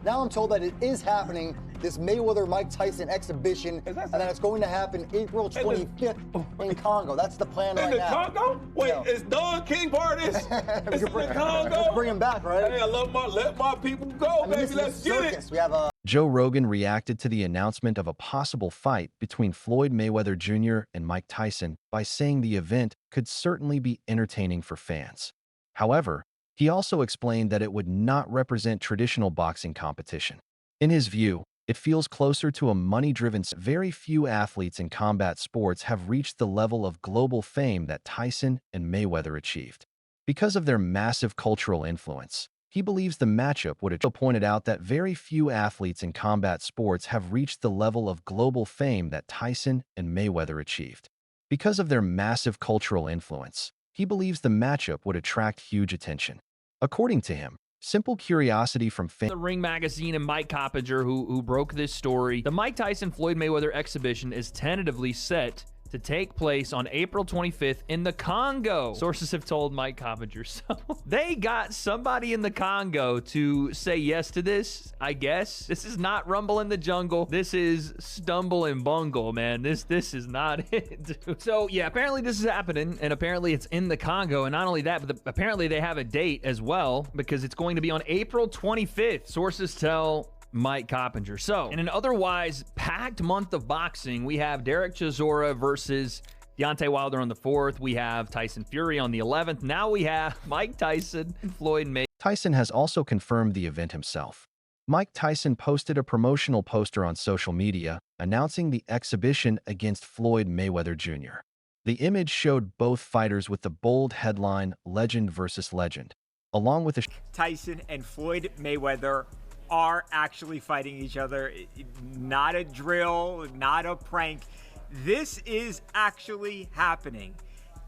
Now I'm told that it is happening, this Mayweather-Mike Tyson exhibition, and that it's going to happen April 25th in Congo. That's the plan right now. In the Congo? Wait, it's Don King part of this? It's in the Congo? Let's bring him back, right? Hey, let my people go, baby. Let's get it. We have Joe Rogan reacted to the announcement of a possible fight between Floyd Mayweather Jr. and Mike Tyson by saying the event could certainly be entertaining for fans. However, he also explained that it would not represent traditional boxing competition. In his view, it feels closer to a money-driven. Very few athletes in combat sports have reached the level of global fame that Tyson and Mayweather achieved. Because of their massive cultural influence, he believes the matchup would have pointed out that very few athletes in combat sports have reached the level of global fame that Tyson and Mayweather achieved. Because of their massive cultural influence, he believes the matchup would attract huge attention. According to him, simple curiosity from fans. The Ring Magazine and Mike Coppinger, who broke this story, the Mike Tyson-Floyd Mayweather exhibition is tentatively set to take place on April 25th in the Congo. Sources have told Mike Coppinger. So they got somebody in the Congo to say yes to this, I guess. This is not Rumble in the Jungle. This is Stumble and Bungle, man. This is not it, dude. So yeah, apparently this is happening, and apparently it's in the Congo. And not only that, but apparently they have a date as well, because it's going to be on April 25th. Sources tell Mike Coppinger. So, in an otherwise packed month of boxing, we have Derek Chisora versus Deontay Wilder on the 4th. We have Tyson Fury on the 11th. Now we have Mike Tyson and Floyd Mayweather. Tyson has also confirmed the event himself. Mike Tyson posted a promotional poster on social media announcing the exhibition against Floyd Mayweather Jr. The image showed both fighters with the bold headline, "Legend versus Legend," along with a Tyson and Floyd Mayweather are actually fighting each other. Not a drill, not a prank. This is actually happening.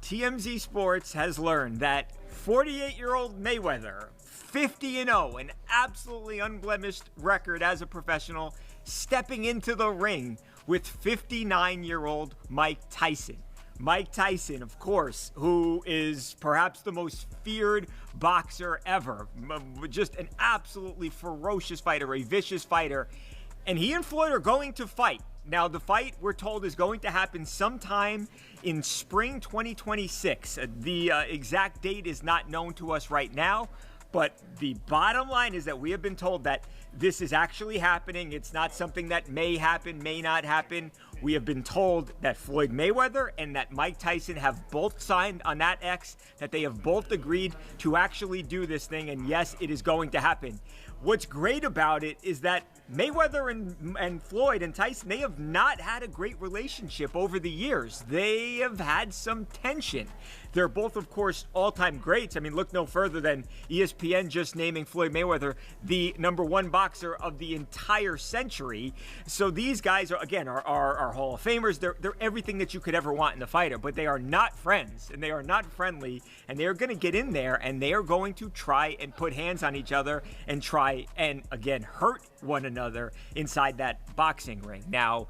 TMZ Sports has learned that 48-year-old Mayweather, 50-0, an absolutely unblemished record as a professional, stepping into the ring with 59-year-old Mike Tyson. Mike Tyson, of course, who is perhaps the most feared boxer ever. Just an absolutely ferocious fighter, a vicious fighter. And he and Floyd are going to fight. Now, the fight, we're told, is going to happen sometime in spring 2026. The exact date is not known to us right now. But the bottom line is that we have been told that this is actually happening. It's not something that may happen, may not happen. We have been told that Floyd Mayweather and that Mike Tyson have both signed on that X, that they have both agreed to actually do this thing. And yes, it is going to happen. What's great about it is that Mayweather and Floyd and Tyson, they have not had a great relationship over the years. They have had some tension. They're both, of course, all-time greats. I mean, look no further than ESPN just naming Floyd Mayweather the #1 boxer of the entire century. So these guys are, again, are Hall of Famers. They're everything that you could ever want in a fighter, but they are not friends, and they are not friendly, and they are going to get in there, and they are going to try and put hands on each other and try and, again, hurt one another inside that boxing ring. Now,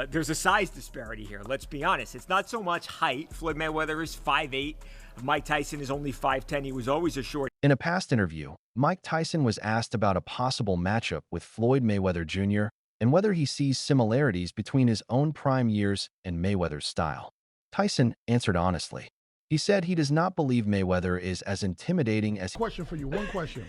there's a size disparity here. Let's be honest. It's not so much height. Floyd Mayweather is 5'8". Mike Tyson is only 5'10". He was always a short. In a past interview, Mike Tyson was asked about a possible matchup with Floyd Mayweather Jr. and whether he sees similarities between his own prime years and Mayweather's style. Tyson answered honestly. He said he does not believe Mayweather is as intimidating as... Question for you, one question.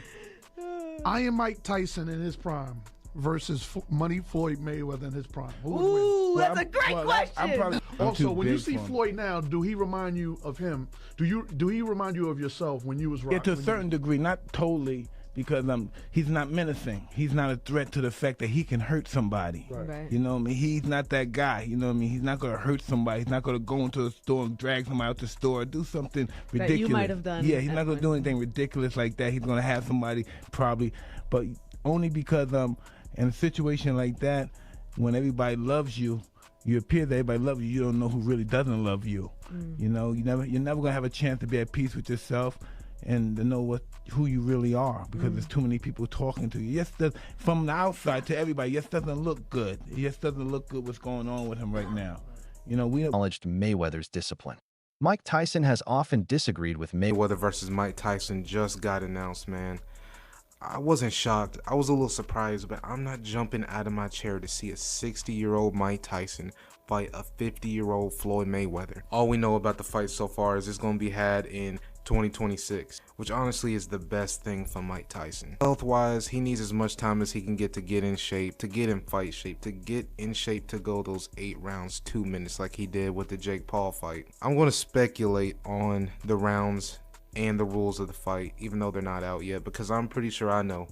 I am Mike Tyson in his prime versus Money Floyd Mayweather in his prime. Who would win? Ooh, that's a great question. Also, when you see Floyd now, do he remind you of him? Do he remind you of yourself when you was rocking? Yeah, to a certain degree, not totally, because he's not menacing. He's not a threat to the fact that he can hurt somebody. Right. You know what I mean? He's not that guy. You know what I mean? He's not going to hurt somebody. He's not going to go into a store and drag somebody out the store, do something ridiculous. That you might have done. Yeah, he's not going to do anything ridiculous like that. He's going to have somebody probably, but only because in a situation like that, when everybody loves you, you appear that everybody loves you. You don't know who really doesn't love you. You know, you're never gonna have a chance to be at peace with yourself and to know who you really are, because there's too many people talking to you. Yes, from the outside to everybody, yes, doesn't look good. Yes, doesn't look good what's going on with him right now. You know, we acknowledged Mayweather's discipline. Mike Tyson has often disagreed with Mayweather versus Mike Tyson just got announced, man. I wasn't shocked. I was a little surprised, but I'm not jumping out of my chair to see a 60-year-old Mike Tyson fight a 50-year-old Floyd Mayweather. All we know about the fight so far is it's going to be had in 2026, which honestly is the best thing for Mike Tyson. Health-wise, he needs as much time as he can get in shape, to get in fight shape, to get in shape to go those 8 rounds, 2 minutes like he did with the Jake Paul fight. I'm going to speculate on the rounds and the rules of the fight, even though they're not out yet, because I'm pretty sure I know.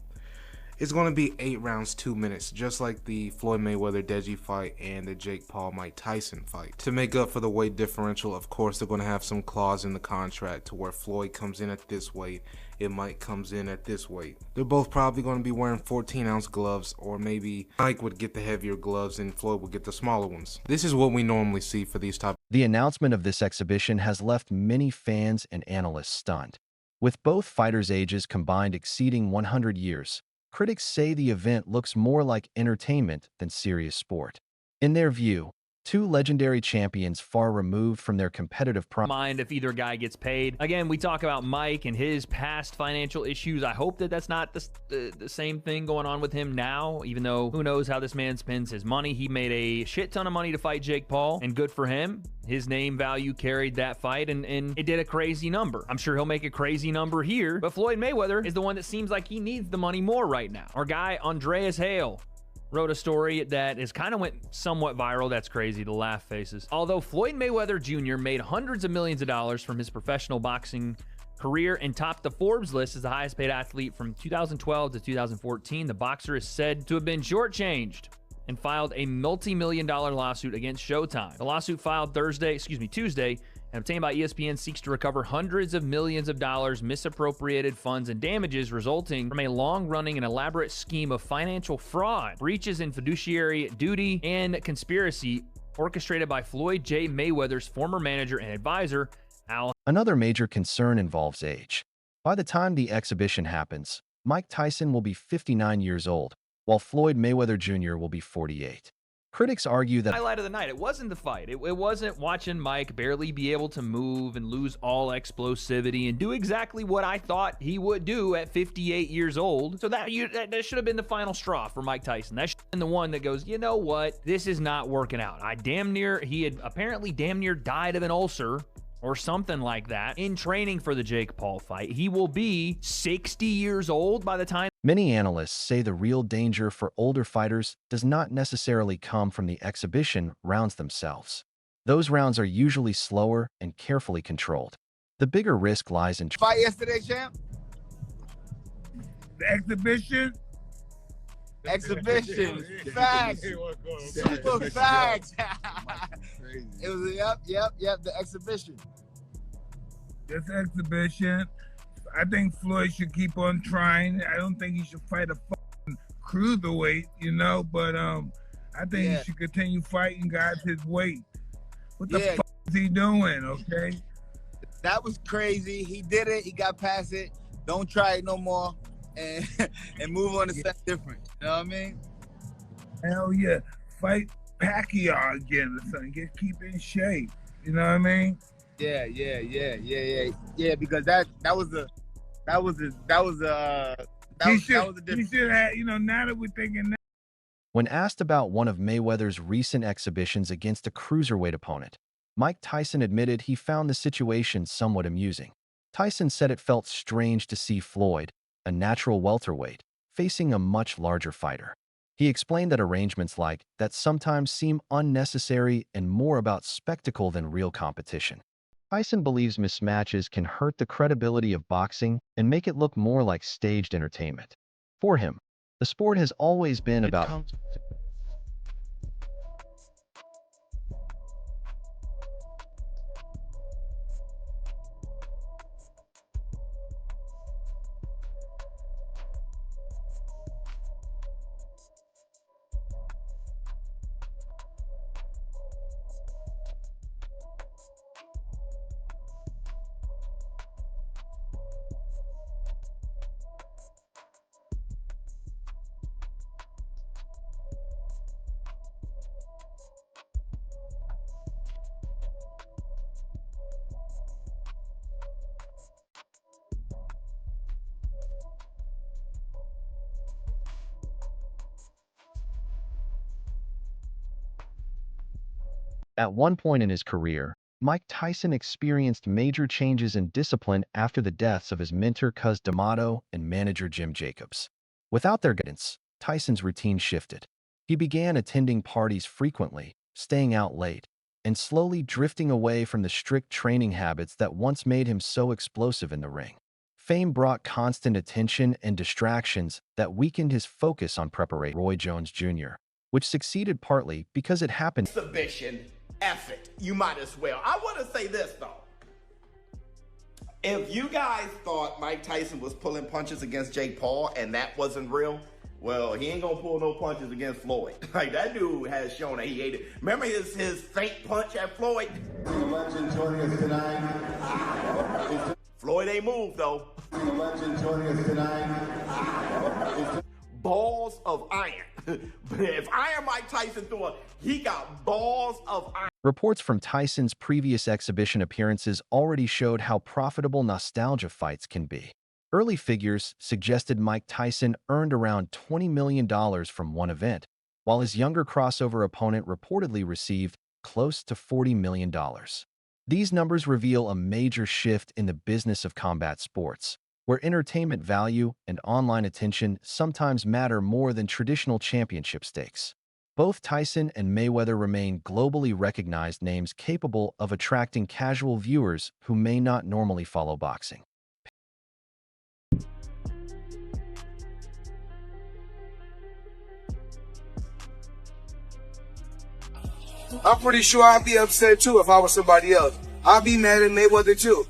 It's going to be 8 rounds, 2 minutes, just like the Floyd Mayweather Deji fight and the Jake Paul Mike Tyson fight. To make up for the weight differential, of course, they're going to have some clause in the contract to where Floyd comes in at this weight, and Mike comes in at this weight. They're both probably going to be wearing 14-ounce gloves, or maybe Mike would get the heavier gloves and Floyd would get the smaller ones. This is what we normally see for these type. The announcement of this exhibition has left many fans and analysts stunned. With both fighters' ages combined exceeding 100 years, critics say the event looks more like entertainment than serious sport. In their view, two legendary champions far removed from their competitive prime. Mind if either guy gets paid. Again, we talk about Mike and his past financial issues. I hope that that's not the same thing going on with him now, even though who knows how this man spends his money. He made a shit ton of money to fight Jake Paul, and good for him. His name value carried that fight, and it did a crazy number. I'm sure he'll make a crazy number here, but Floyd Mayweather is the one that seems like he needs the money more right now. Our guy, Andreas Hale, wrote a story that is kind of went somewhat viral. That's crazy, the laugh faces. Although Floyd Mayweather Jr. made hundreds of millions of dollars from his professional boxing career and topped the Forbes list as the highest paid athlete from 2012 to 2014, the boxer is said to have been shortchanged and filed a multi-million-dollar lawsuit against Showtime. The lawsuit filed Tuesday, and obtained by ESPN seeks to recover hundreds of millions of dollars, misappropriated funds, and damages resulting from a long-running and elaborate scheme of financial fraud, breaches in fiduciary duty, and conspiracy orchestrated by Floyd J. Mayweather's former manager and advisor, Al. Another major concern involves age. By the time the exhibition happens, Mike Tyson will be 59 years old, while Floyd Mayweather Jr. will be 48. Critics argue that Highlight of the night, it wasn't the fight. It wasn't watching Mike barely be able to move and lose all explosivity and do exactly what I thought he would do at 58 years old. So that should have been the final straw for Mike Tyson. That should have been the one that goes, you know what? This is not working out. He had apparently damn near died of an ulcer or something like that in training for the Jake Paul fight. He will be 60 years old by the time. Many analysts say the real danger for older fighters does not necessarily come from the exhibition rounds themselves. Those rounds are usually slower and carefully controlled. The bigger risk lies in fight yesterday, champ. The exhibition. Exhibition. Facts. Super facts. It was yep. The exhibition. This exhibition. I think Floyd should keep on trying. I don't think he should fight a fucking cruiserweight, but I think he should continue fighting guys his weight. What the fuck is he doing, okay? That was crazy. He did it. He got past it. Don't try it no more and move on to something different. You know what I mean? Hell yeah. Fight Pacquiao again or something. Keep in shape. You know what I mean? Yeah, because that was a he should have, now that we're thinking that. When asked about one of Mayweather's recent exhibitions against a cruiserweight opponent, Mike Tyson admitted he found the situation somewhat amusing. Tyson said it felt strange to see Floyd, a natural welterweight, facing a much larger fighter. He explained that arrangements like that sometimes seem unnecessary and more about spectacle than real competition. Tyson believes mismatches can hurt the credibility of boxing and make it look more like staged entertainment. For him, the sport has always been about At one point in his career, Mike Tyson experienced major changes in discipline after the deaths of his mentor Cus D'Amato and manager Jim Jacobs. Without their guidance, Tyson's routine shifted. He began attending parties frequently, staying out late, and slowly drifting away from the strict training habits that once made him so explosive in the ring. Fame brought constant attention and distractions that weakened his focus on preparation. Roy Jones Jr., which succeeded partly because it happened. Exhibition, F it. You might as well. I want to say this, though. If you guys thought Mike Tyson was pulling punches against Jake Paul and that wasn't real, well, he ain't gonna pull no punches against Floyd. Like, that dude has shown that he ate it. Remember his faint punch at Floyd? Legend joining us tonight. Floyd ain't moved, though. Legend joining us tonight. Balls of iron. But if Iron Mike Tyson threw it, he got balls of iron. Reports from Tyson's previous exhibition appearances already showed how profitable nostalgia fights can be. Early figures suggested Mike Tyson earned around $20 million from one event, while his younger crossover opponent reportedly received close to $40 million. These numbers reveal a major shift in the business of combat sports, where entertainment value and online attention sometimes matter more than traditional championship stakes. Both Tyson and Mayweather remain globally recognized names capable of attracting casual viewers who may not normally follow boxing. I'm pretty sure I'd be upset too if I was somebody else. I'd be mad at Mayweather too.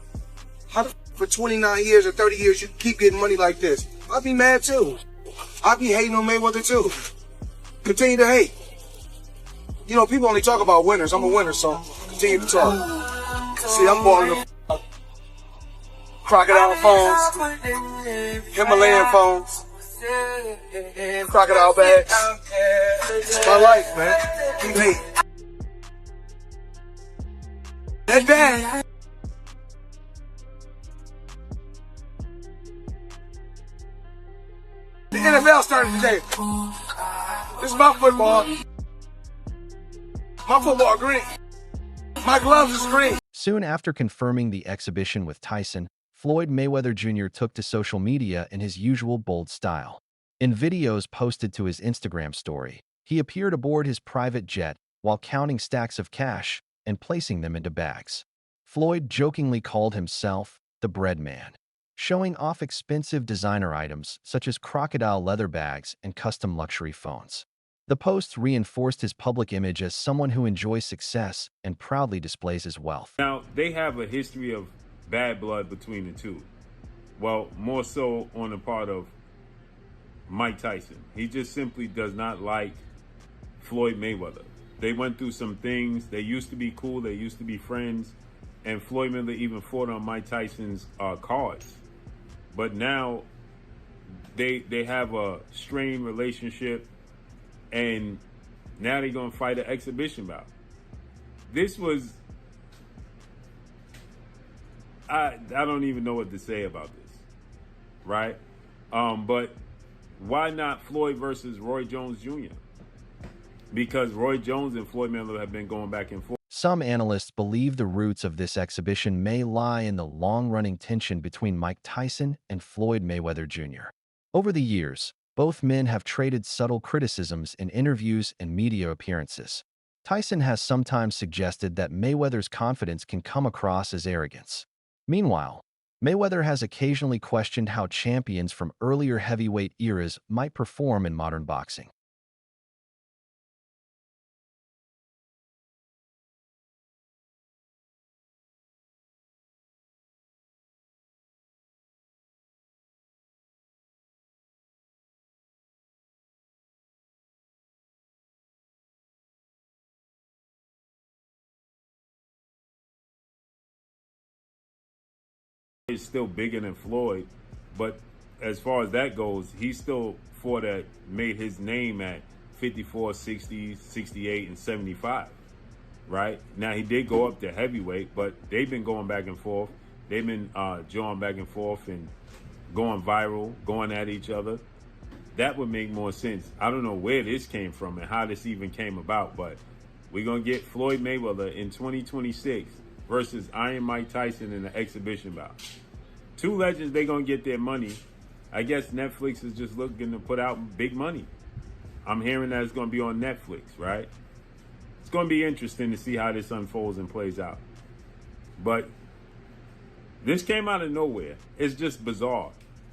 How the f for 29 years or 30 years you keep getting money like this? I'd be mad too. I'd be hating on Mayweather too. Continue to hate. You know, people only talk about winners. I'm a winner, so continue to talk. See, I'm balling the crocodile phones, Himalayan phones, crocodile bags. It's my life, man. Keep hating. That bad. The NFL started today. This is my football. My football green. My gloves is green. Soon after confirming the exhibition with Tyson, Floyd Mayweather Jr. took to social media in his usual bold style. In videos posted to his Instagram story, he appeared aboard his private jet while counting stacks of cash and placing them into bags. Floyd jokingly called himself the bread man, showing off expensive designer items such as crocodile leather bags and custom luxury phones. The posts reinforced his public image as someone who enjoys success and proudly displays his wealth. Now, they have a history of bad blood between the two. Well, more so on the part of Mike Tyson. He just simply does not like Floyd Mayweather. They went through some things. They used to be cool. They used to be friends. And Floyd Mayweather even fought on Mike Tyson's cards. But now they have a strained relationship, and now they're going to fight an exhibition bout. This was, I don't even know what to say about this, right? But why not Floyd versus Roy Jones Jr.? Because Roy Jones and Floyd Mayweather have been going back and forth. Some analysts believe the roots of this exhibition may lie in the long-running tension between Mike Tyson and Floyd Mayweather Jr. Over the years, both men have traded subtle criticisms in interviews and media appearances. Tyson has sometimes suggested that Mayweather's confidence can come across as arrogance. Meanwhile, Mayweather has occasionally questioned how champions from earlier heavyweight eras might perform in modern boxing. Is still bigger than Floyd, but as far as that goes, he still fought at, made his name at 54, 60, 68, and 75, right? Now, he did go up to heavyweight, but they've been going back and forth. They've been jawing back and forth and going viral, going at each other. That would make more sense. I don't know where this came from and how this even came about, but We're going to get Floyd Mayweather in 2026 versus Iron Mike Tyson in an exhibition bout. Two legends, they're going to get their money. I guess Netflix is just looking to put out big money. I'm hearing that it's going to be on Netflix, right? It's going to be interesting to see how this unfolds and plays out. But this came out of nowhere. It's just bizarre.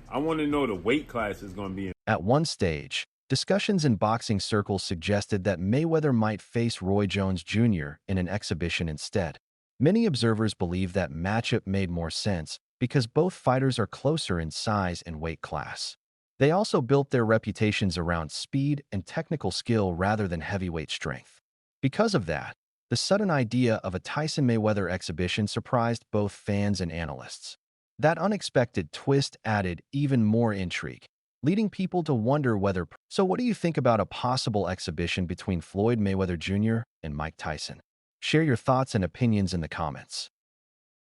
I want to know the weight class is going to be in. At one stage, discussions in boxing circles suggested that Mayweather might face Roy Jones Jr. in an exhibition instead. Many observers believe that matchup made more sense because both fighters are closer in size and weight class. They also built their reputations around speed and technical skill rather than heavyweight strength. Because of that, the sudden idea of a Tyson-Mayweather exhibition surprised both fans and analysts. That unexpected twist added even more intrigue, leading people to wonder whether... So what do you think about a possible exhibition between Floyd Mayweather Jr. and Mike Tyson? Share your thoughts and opinions in the comments.